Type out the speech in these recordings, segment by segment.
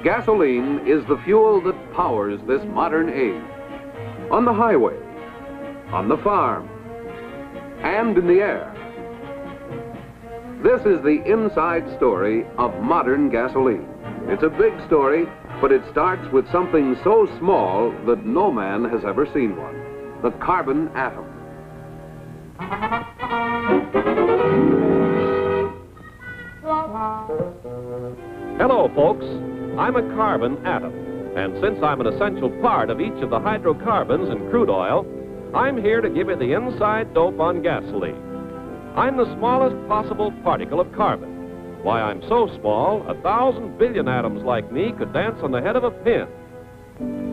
Gasoline is the fuel that powers this modern age. On the highway, on the farm, and in the air. This is the inside story of modern gasoline. It's a big story, but it starts with something so small that no man has ever seen one: the carbon atom. Hello, folks. I'm a carbon atom, and since I'm an essential part of each of the hydrocarbons in crude oil, I'm here to give you the inside dope on gasoline. I'm the smallest possible particle of carbon. Why, I'm so small, 1,000 billion atoms like me could dance on the head of a pin.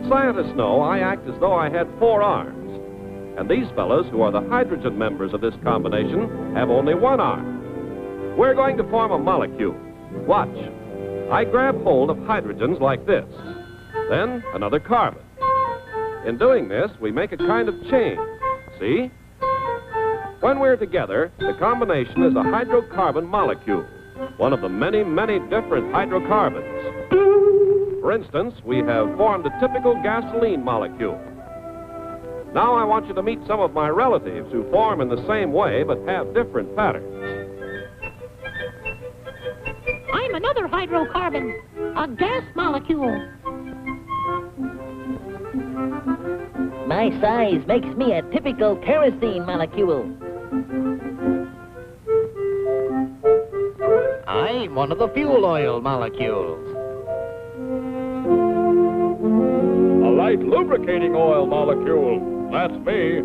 Scientists know I act as though I had 4 arms, and these fellows, who are the hydrogen members of this combination, have only 1 arm. We're going to form a molecule. Watch. I grab hold of hydrogens like this, then another carbon. In doing this, we make a kind of chain. See? When we're together, the combination is a hydrocarbon molecule, one of the many, many different hydrocarbons. For instance, we have formed a typical gasoline molecule. Now I want you to meet some of my relatives who form in the same way but have different patterns. I'm another hydrocarbon, a gas molecule. My size makes me a typical kerosene molecule. I'm one of the fuel oil molecules. A light lubricating oil molecule. That's me.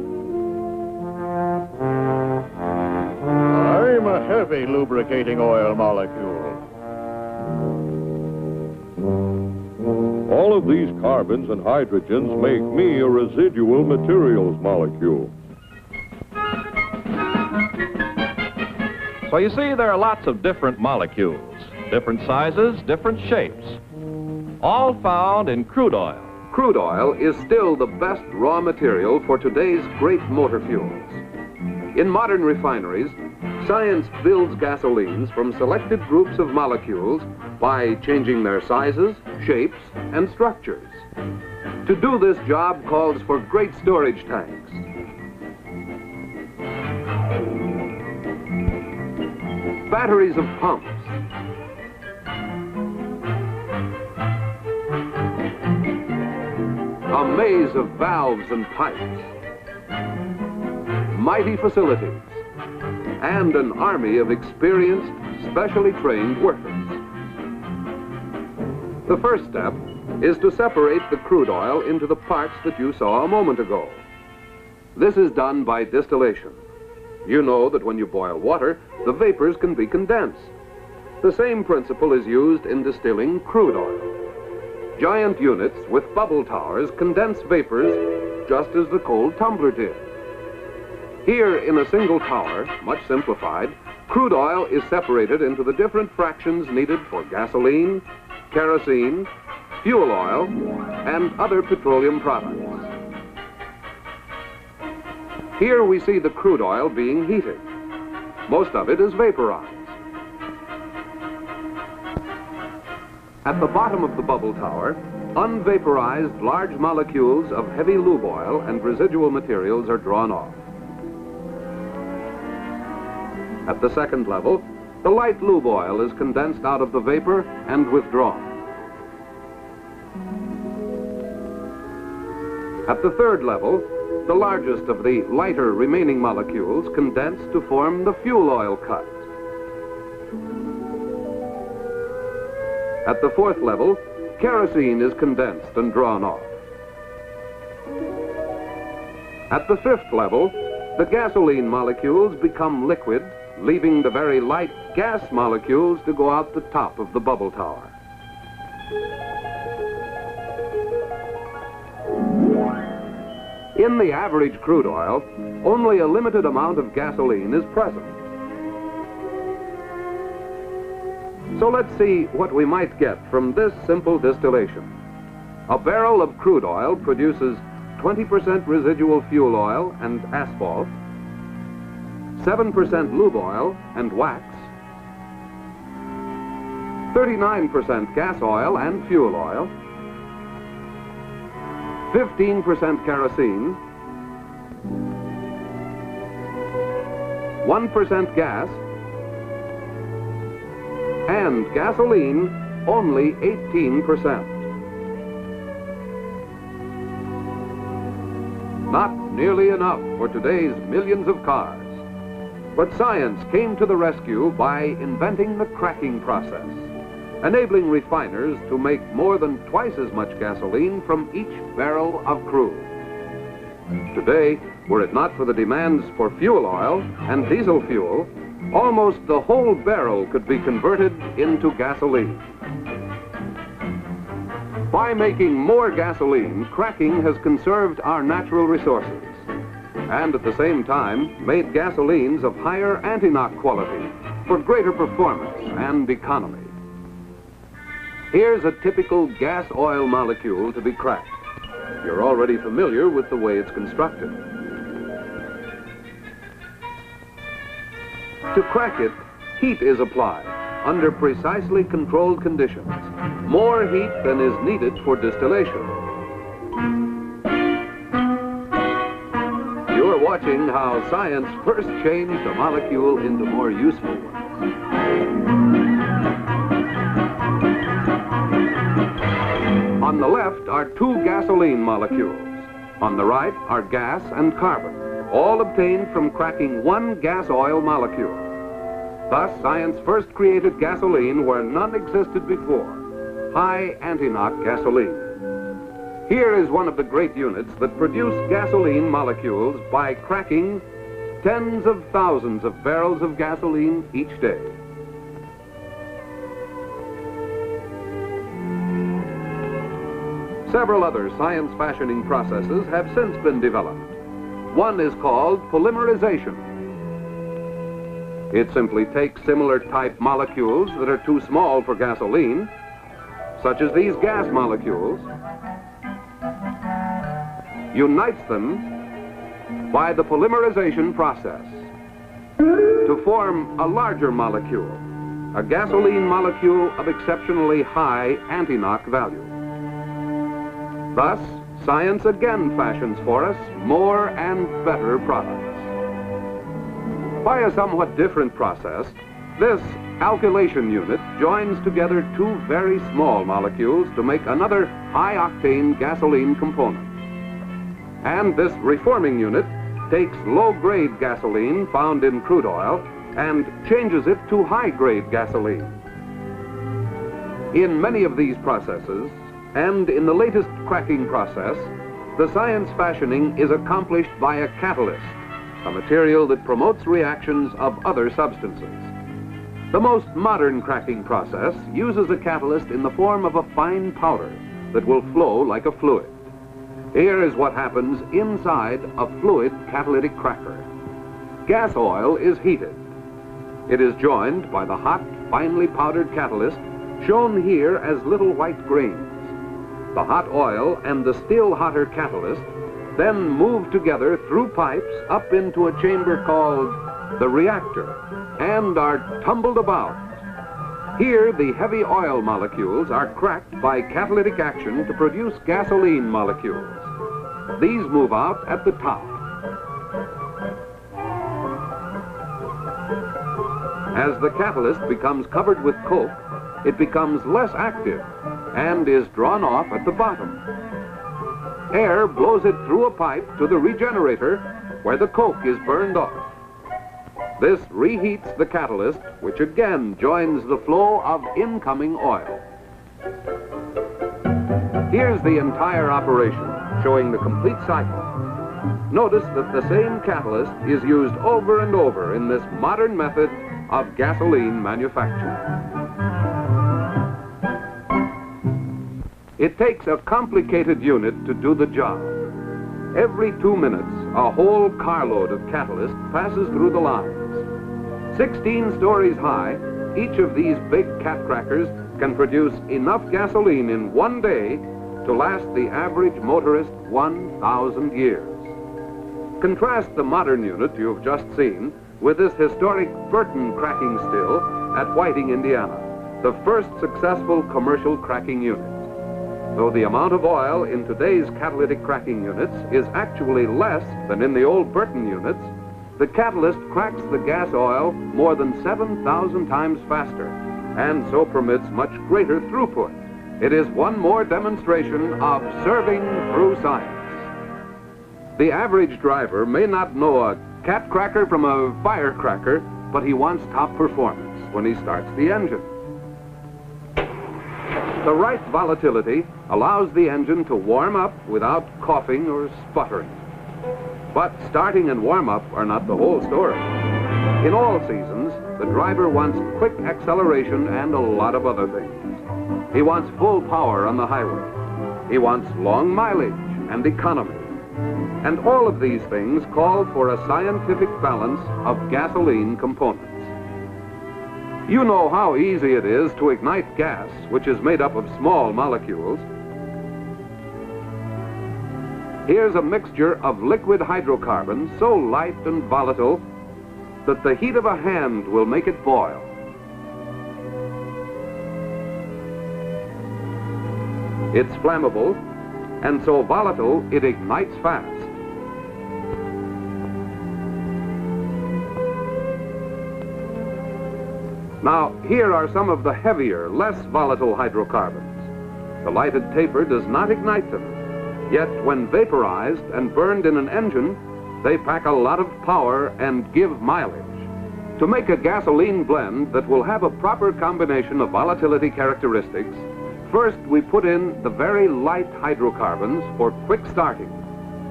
I'm a heavy lubricating oil molecule. All of these carbons and hydrogens make me a residual materials molecule. So you see, there are lots of different molecules, different sizes, different shapes, all found in crude oil. Crude oil is still the best raw material for today's great motor fuels. In modern refineries, science builds gasolines from selected groups of molecules by changing their sizes, shapes, and structures. To do this job calls for great storage tanks. Batteries of pumps. A maze of valves and pipes. Mighty facilities. And an army of experienced, specially trained workers. The first step is to separate the crude oil into the parts that you saw a moment ago. This is done by distillation. You know that when you boil water, the vapors can be condensed. The same principle is used in distilling crude oil. Giant units with bubble towers condense vapors just as the cold tumbler did. Here in a single tower, much simplified, crude oil is separated into the different fractions needed for gasoline, kerosene, fuel oil, and other petroleum products. Here we see the crude oil being heated. Most of it is vaporized. At the bottom of the bubble tower, unvaporized large molecules of heavy lube oil and residual materials are drawn off. At the second level, the light lube oil is condensed out of the vapor and withdrawn. At the third level, the largest of the lighter remaining molecules condense to form the fuel oil cut. At the fourth level, kerosene is condensed and drawn off. At the fifth level, the gasoline molecules become liquid, leaving the very light gas molecules to go out the top of the bubble tower. In the average crude oil, only a limited amount of gasoline is present. So let's see what we might get from this simple distillation. A barrel of crude oil produces 20% residual fuel oil and asphalt, 7% lube oil and wax, 39% gas oil and fuel oil, 15% kerosene, 1% gas, and gasoline only 18%. Not nearly enough for today's millions of cars. But science came to the rescue by inventing the cracking process, enabling refiners to make more than twice as much gasoline from each barrel of crude. Today, were it not for the demands for fuel oil and diesel fuel, almost the whole barrel could be converted into gasoline. By making more gasoline, cracking has conserved our natural resources and at the same time made gasolines of higher anti-knock quality for greater performance and economy. Here's a typical gas oil molecule to be cracked. You're already familiar with the way it's constructed. To crack it, heat is applied under precisely controlled conditions, more heat than is needed for distillation. You're watching how science first changed a molecule into more useful ones. On the left are two gasoline molecules. On the right are gas and carbon, all obtained from cracking one gas oil molecule. Thus, science first created gasoline where none existed before, high anti-knock gasoline. Here is one of the great units that produce gasoline molecules by cracking tens of thousands of barrels of gasoline each day. Several other science fashioning processes have since been developed. One is called polymerization. It simply takes similar type molecules that are too small for gasoline, such as these gas molecules, unites them by the polymerization process to form a larger molecule, a gasoline molecule of exceptionally high anti-knock value. Thus, science again fashions for us more and better products. By a somewhat different process, this alkylation unit joins together two very small molecules to make another high-octane gasoline component. And this reforming unit takes low-grade gasoline found in crude oil and changes it to high-grade gasoline. In many of these processes, and in the latest cracking process, the science fashioning is accomplished by a catalyst, a material that promotes reactions of other substances. The most modern cracking process uses a catalyst in the form of a fine powder that will flow like a fluid. Here is what happens inside a fluid catalytic cracker. Gas oil is heated. It is joined by the hot, finely powdered catalyst, shown here as little white grains. The hot oil and the still hotter catalyst then move together through pipes up into a chamber called the reactor and are tumbled about. Here, the heavy oil molecules are cracked by catalytic action to produce gasoline molecules. These move out at the top. As the catalyst becomes covered with coke, it becomes less active and is drawn off at the bottom. Air blows it through a pipe to the regenerator where the coke is burned off. This reheats the catalyst, which again joins the flow of incoming oil. Here's the entire operation, showing the complete cycle. Notice that the same catalyst is used over and over in this modern method of gasoline manufacture. It takes a complicated unit to do the job. Every 2 minutes, a whole carload of catalyst passes through the lines. 16 stories high, each of these big cat crackers can produce enough gasoline in one day to last the average motorist 1,000 years. Contrast the modern unit you've just seen with this historic Burton cracking still at Whiting, Indiana. the first successful commercial cracking unit. Though the amount of oil in today's catalytic cracking units is actually less than in the old Burton units, the catalyst cracks the gas oil more than 7,000 times faster, and so permits much greater throughput. It is one more demonstration of serving through science. The average driver may not know a cat cracker from a firecracker, but he wants top performance when he starts the engine. The right volatility allows the engine to warm up without coughing or sputtering. But starting and warm-up are not the whole story. In all seasons, the driver wants quick acceleration and a lot of other things. He wants full power on the highway. He wants long mileage and economy. And all of these things call for a scientific balance of gasoline components. You know how easy it is to ignite gas, which is made up of small molecules. Here's a mixture of liquid hydrocarbons so light and volatile that the heat of a hand will make it boil. It's flammable, and so volatile it ignites fast. Now, here are some of the heavier, less volatile hydrocarbons. The lighted taper does not ignite them. Yet, when vaporized and burned in an engine, they pack a lot of power and give mileage. To make a gasoline blend that will have a proper combination of volatility characteristics, first we put in the very light hydrocarbons for quick starting.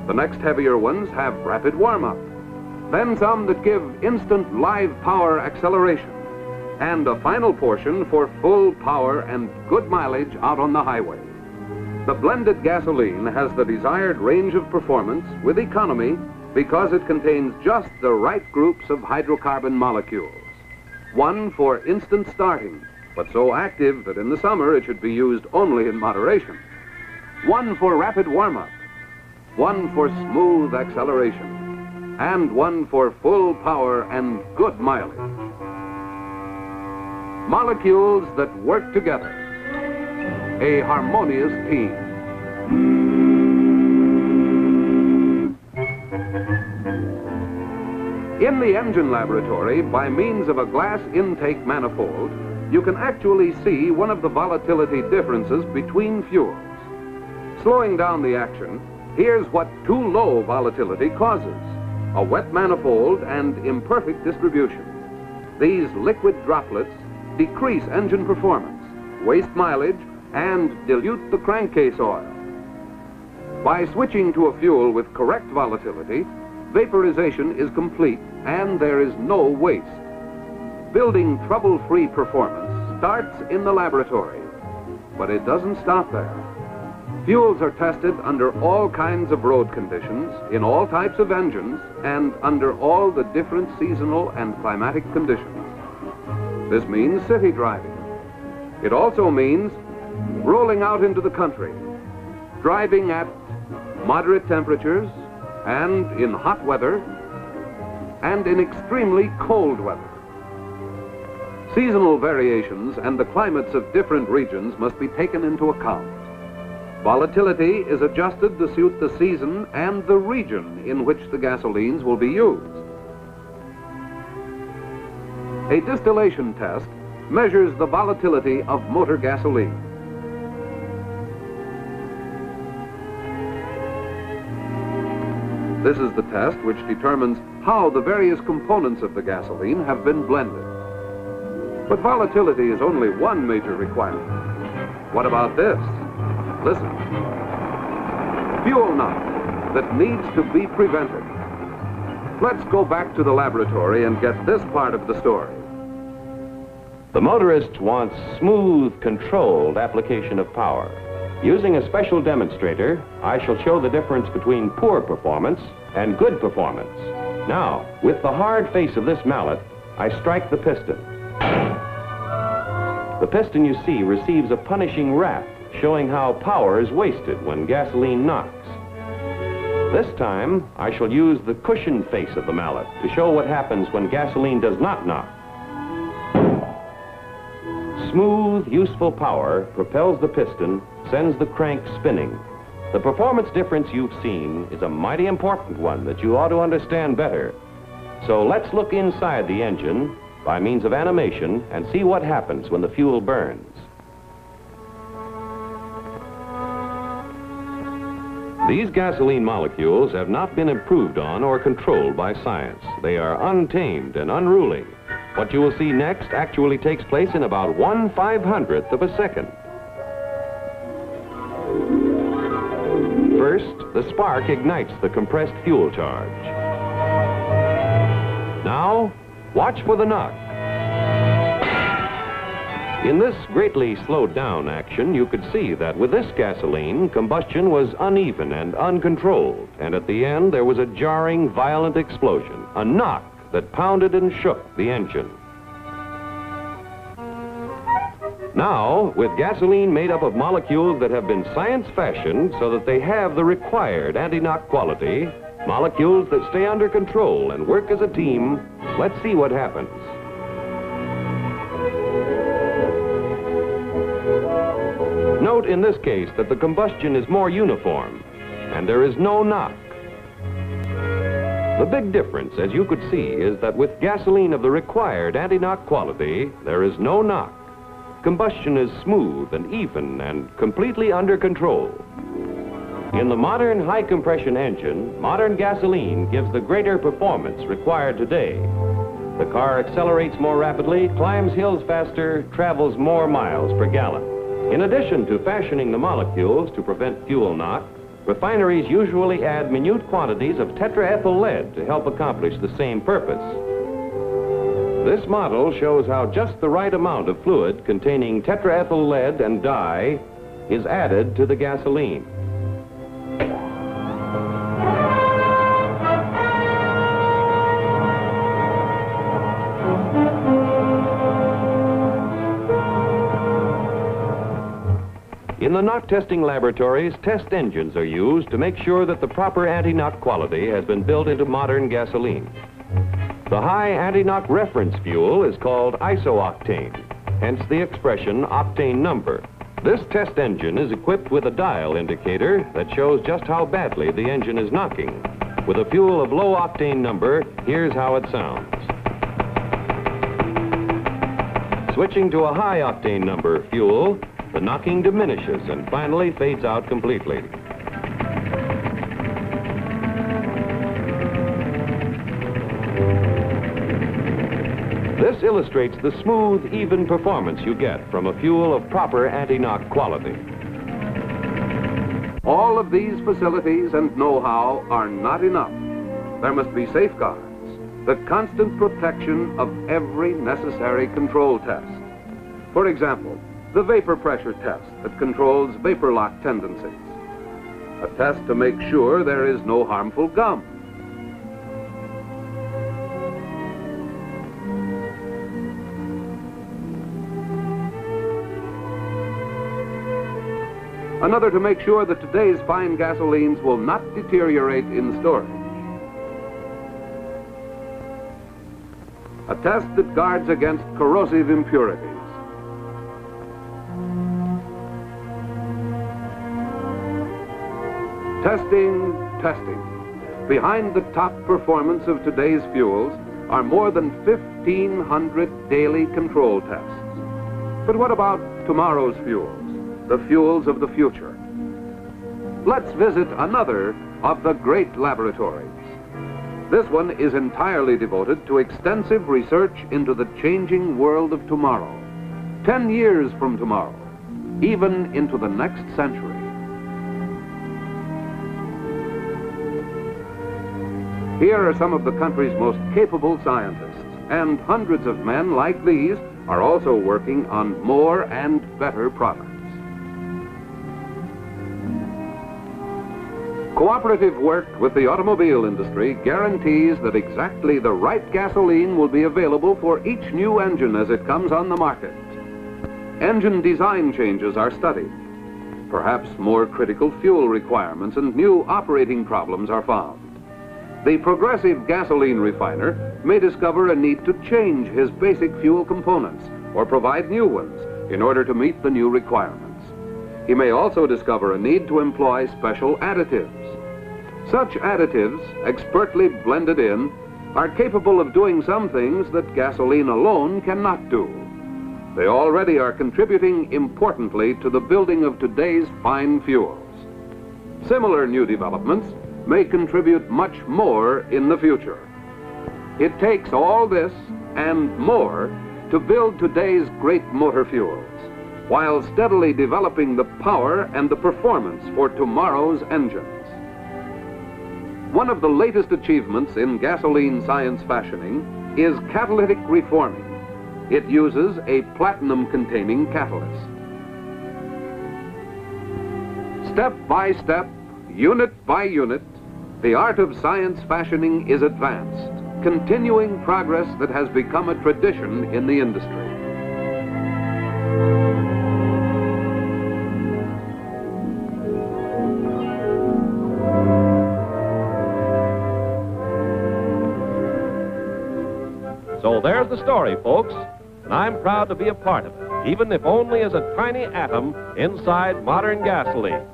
The next heavier ones have rapid warm-up. Then some that give instant live power acceleration. And a final portion for full power and good mileage out on the highway. The blended gasoline has the desired range of performance with economy because it contains just the right groups of hydrocarbon molecules. One for instant starting, but so active that in the summer it should be used only in moderation. One for rapid warm-up. One for smooth acceleration. And one for full power and good mileage. Molecules that work together. A harmonious team. In the engine laboratory, by means of a glass intake manifold, you can actually see one of the volatility differences between fuels. Slowing down the action, here's what too low volatility causes: a wet manifold and imperfect distribution. These liquid droplets decrease engine performance, waste mileage, and dilute the crankcase oil. By switching to a fuel with correct volatility, vaporization is complete and there is no waste. Building trouble-free performance starts in the laboratory, but it doesn't stop there. Fuels are tested under all kinds of road conditions, in all types of engines, and under all the different seasonal and climatic conditions. This means city driving. It also means rolling out into the country, driving at moderate temperatures, and in hot weather, and in extremely cold weather. Seasonal variations and the climates of different regions must be taken into account. Volatility is adjusted to suit the season and the region in which the gasolines will be used. A distillation test measures the volatility of motor gasoline. This is the test which determines how the various components of the gasoline have been blended. But volatility is only one major requirement. What about this? Listen. Fuel knot that needs to be prevented. Let's go back to the laboratory and get this part of the story. The motorist wants smooth, controlled application of power. Using a special demonstrator, I shall show the difference between poor performance and good performance. Now, with the hard face of this mallet, I strike the piston. The piston, you see, receives a punishing rap, showing how power is wasted when gasoline knocks. This time, I shall use the cushion face of the mallet to show what happens when gasoline does not knock. Smooth, useful power propels the piston, sends the crank spinning. The performance difference you've seen is a mighty important one that you ought to understand better. So let's look inside the engine by means of animation and see what happens when the fuel burns. These gasoline molecules have not been improved on or controlled by science. They are untamed and unruly. What you will see next actually takes place in about 1/500th of a second. First, the spark ignites the compressed fuel charge. Now, watch for the knock. In this greatly slowed down action, you could see that with this gasoline, combustion was uneven and uncontrolled, and at the end there was a jarring, violent explosion, a knock that pounded and shook the engine. Now, with gasoline made up of molecules that have been science-fashioned so that they have the required anti-knock quality, molecules that stay under control and work as a team, let's see what happens. Note in this case that the combustion is more uniform, and there is no knock. The big difference, as you could see, is that with gasoline of the required anti-knock quality, there is no knock. Combustion is smooth and even and completely under control. In the modern high-compression engine, modern gasoline gives the greater performance required today. The car accelerates more rapidly, climbs hills faster, travels more miles per gallon. In addition to fashioning the molecules to prevent fuel knock, refineries usually add minute quantities of tetraethyl lead to help accomplish the same purpose. This model shows how just the right amount of fluid containing tetraethyl lead and dye is added to the gasoline. In the knock testing laboratories, test engines are used to make sure that the proper anti-knock quality has been built into modern gasoline. The high anti-knock reference fuel is called isooctane, hence the expression octane number. This test engine is equipped with a dial indicator that shows just how badly the engine is knocking. With a fuel of low octane number, here's how it sounds. Switching to a high octane number fuel, the knocking diminishes and finally fades out completely. This illustrates the smooth, even performance you get from a fuel of proper anti-knock quality. All of these facilities and know-how are not enough. There must be safeguards, the constant protection of every necessary control test. For example, the vapor pressure test that controls vapor lock tendencies. A test to make sure there is no harmful gum. Another to make sure that today's fine gasolines will not deteriorate in storage. A test that guards against corrosive impurities. Testing, testing. Behind the top performance of today's fuels are more than 1,500 daily control tests. But what about tomorrow's fuels? The fuels of the future. Let's visit another of the great laboratories. This one is entirely devoted to extensive research into the changing world of tomorrow. 10 years from tomorrow, even into the next century. Here are some of the country's most capable scientists, and hundreds of men like these are also working on more and better products. Cooperative work with the automobile industry guarantees that exactly the right gasoline will be available for each new engine as it comes on the market. Engine design changes are studied. Perhaps more critical fuel requirements and new operating problems are found. The progressive gasoline refiner may discover a need to change his basic fuel components or provide new ones in order to meet the new requirements. He may also discover a need to employ special additives. Such additives, expertly blended in, are capable of doing some things that gasoline alone cannot do. They already are contributing importantly to the building of today's fine fuels. Similar new developments may contribute much more in the future. It takes all this and more to build today's great motor fuels, while steadily developing the power and the performance for tomorrow's engines. One of the latest achievements in gasoline science fashioning is catalytic reforming. It uses a platinum-containing catalyst. Step by step, unit by unit, the art of science fashioning is advanced, continuing progress that has become a tradition in the industry. So there's the story, folks, and I'm proud to be a part of it, even if only as a tiny atom inside modern gasoline.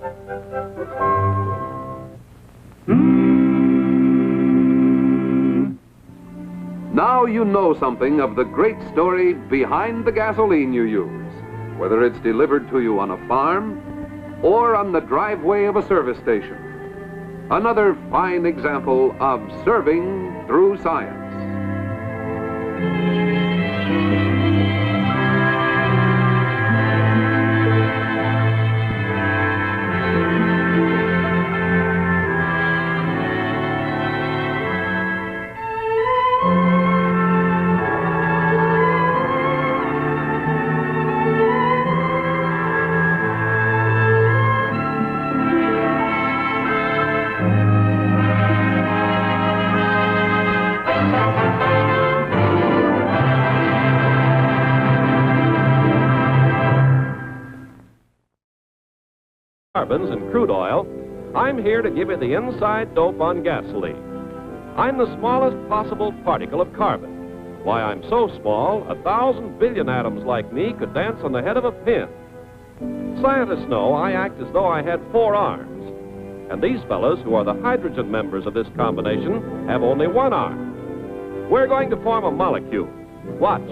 Now you know something of the great story behind the gasoline you use, whether it's delivered to you on a farm or on the driveway of a service station. Another fine example of serving through science. Carbons and crude oil, I'm here to give you the inside dope on gasoline. I'm the smallest possible particle of carbon. Why, I'm so small, 1,000 billion atoms like me could dance on the head of a pin. Scientists know I act as though I had 4 arms. And these fellows, who are the hydrogen members of this combination, have only 1 arm. We're going to form a molecule. Watch.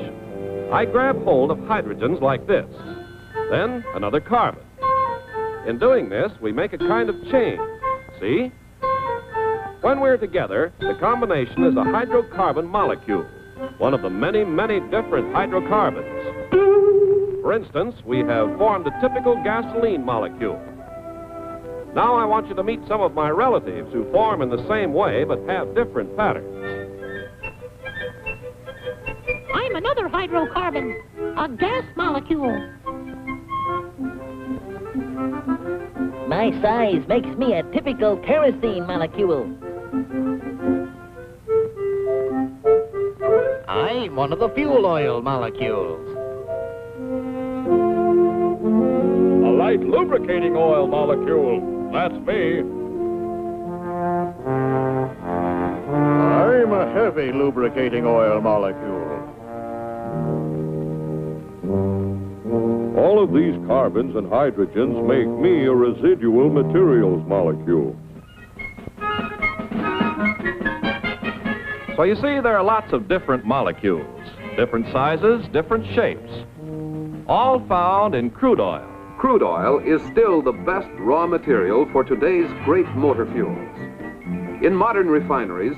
I grab hold of hydrogens like this, then another carbon. In doing this, we make a kind of chain. See? When we're together, the combination is a hydrocarbon molecule, one of the many, many different hydrocarbons. For instance, we have formed a typical gasoline molecule. Now I want you to meet some of my relatives who form in the same way but have different patterns. I'm another hydrocarbon, a gas molecule. My size makes me a typical kerosene molecule. I'm one of the fuel oil molecules. A light lubricating oil molecule. That's me. I'm a heavy lubricating oil molecule. All of these carbons and hydrogens make me a residual materials molecule. So you see, there are lots of different molecules, different sizes, different shapes, all found in crude oil. Crude oil is still the best raw material for today's great motor fuels. In modern refineries,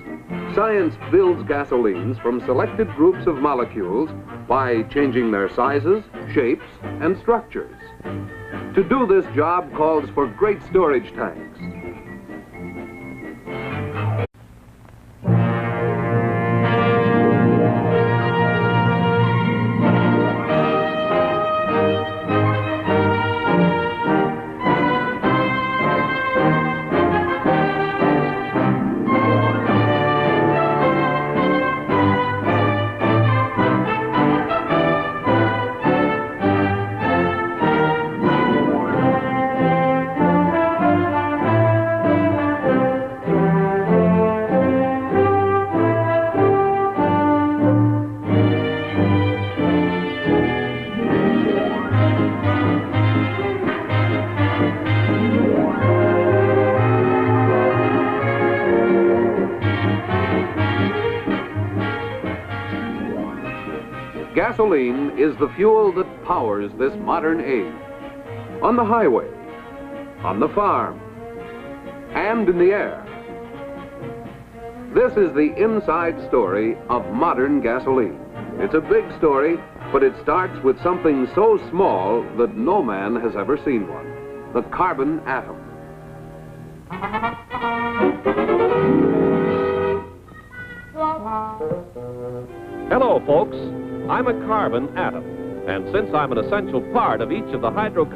science builds gasolines from selected groups of molecules by changing their sizes, shapes, and structures. To do this job calls for great storage tanks. Gasoline is the fuel that powers this modern age. On the highway, on the farm, and in the air. This is the inside story of modern gasoline. It's a big story, but it starts with something so small that no man has ever seen one. The carbon atom. Hello, folks. I'm a carbon atom, and since I'm an essential part of each of the hydrocarbons